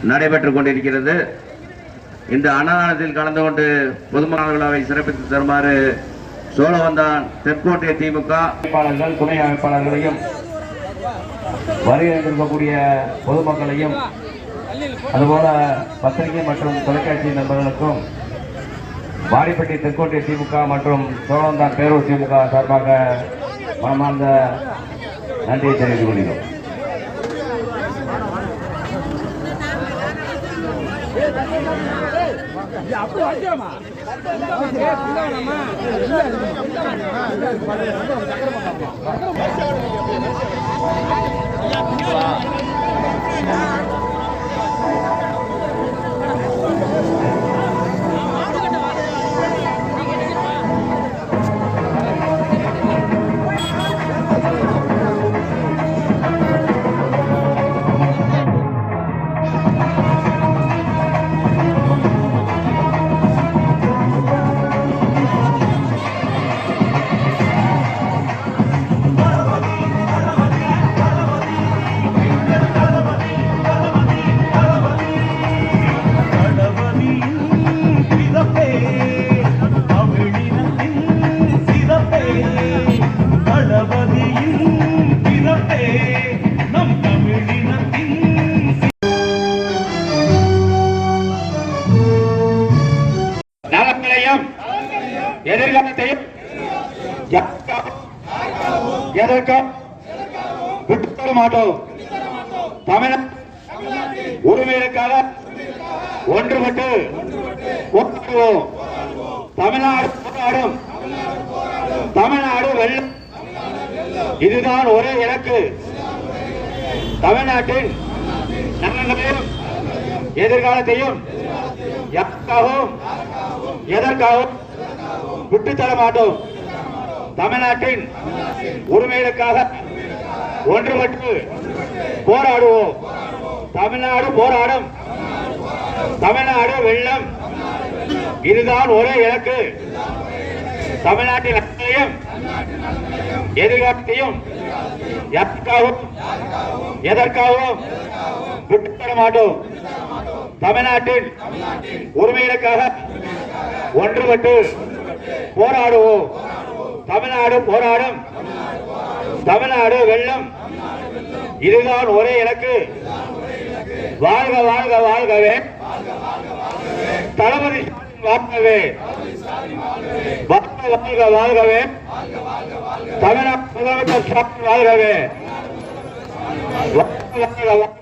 நடைபெற்றுக் கொண்டிருக்கிறது. இந்த அன்னதானத்தில் கலந்து கொண்டு பொதுமக்கள் விழாவை சிறப்பித்து தருமாறு சோழவந்தான் தெற்கோட்டிய திமுக அமைப்பாளர்கள் துணை அமைப்பாளர்களையும் வருகின்றிருக்கக்கூடிய பொதுமக்களையும் அதுபோல பத்திரிகை மற்றும் தொலைக்காட்சி நண்பர்களுக்கும் வாடிப்பட்டி தெற்கோட்டிய திமுக மற்றும் சோழவந்தான் பேரூர் திமுக சார்பாக மனமார்ந்த நன்றியை தெரிவித்துக் கொள்கிறோம். எதிர்காலத்தையும் எதற்கும் விட்டுத்தர மாட்டோம். தமிழ் உரிமைகளுக்காக ஒன்றுபட்டு போராடுவோம். தமிழ்நாடு போராடும், தமிழ்நாடு வெல்லும், இதுதான் ஒரே இலக்கு. தமிழ்நாட்டின் நலன்களையும் எதிர்காலத்தையும் யாருக்காகவும் எதற்காகவும் விட்டுத்தர மாட்டோம். தமிழ்நாட்டின் உரிமைகளுக்காக ஒன்றுபட்டு போராடுவோம். தமிழ்நாடு போராடும், தமிழ்நாடு வெல்லும், இதுதான் ஒரே இலக்கு. தமிழ்நாட்டின் நலன்களையும் எதிர்காலத்தையும் யாருக்காகவும் எதற்காகவும் விட்டுத்தர மாட்டோம். தமிழ்நாட்டின் உரிமைகளுக்காக ஒன்றுபட்டு போராடுவோம். தமிழ்நாடு போராடும், தமிழ்நாடு வெல்லும், இதுதான் ஒரே இலக்கு. வாழ்க வாழ்க வாழ்கவே தளபதி வாழ்கவே, வாழ்க வாழ்க வாழ்கவே தமிழ்நாடு முதலமைச்சர் வாழ்கவே, வாழ்க வாழ்க